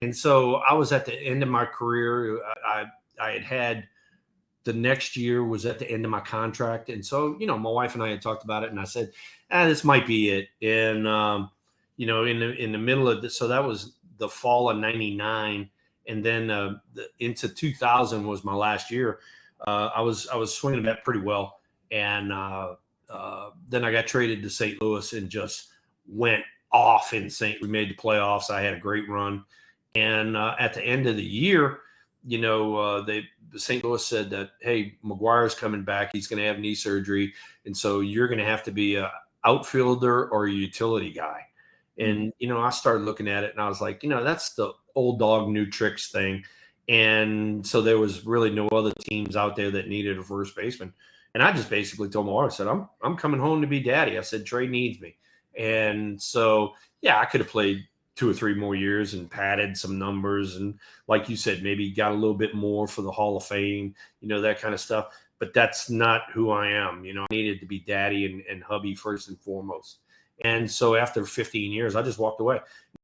And so I was at the end of my career. I had the next year was at the end of my contract. And so, my wife and I had talked about it, and I said, this might be it. And, in the middle of this, so that was the fall of 99. And then into 2000 was my last year. I was swinging that pretty well. And then I got traded to St. Louis and just went off in St. We made the playoffs. I had a great run. And at the end of the year, St. Louis said that, hey, McGuire's coming back. He's going to have knee surgery, and so you're going to have to be a outfielder or a utility guy. And I started looking at it, and I was like, that's the old dog new tricks thing. And so there was really no other teams out there that needed a first baseman. And I just basically told my wife, I said, I'm coming home to be daddy. I said, Trey needs me. And so, yeah, I could have played 2 or 3 more years and padded some numbers. And like you said, maybe got a little bit more for the Hall of Fame, that kind of stuff. But that's not who I am. I needed to be daddy and hubby first and foremost. And so after 15 years, I just walked away.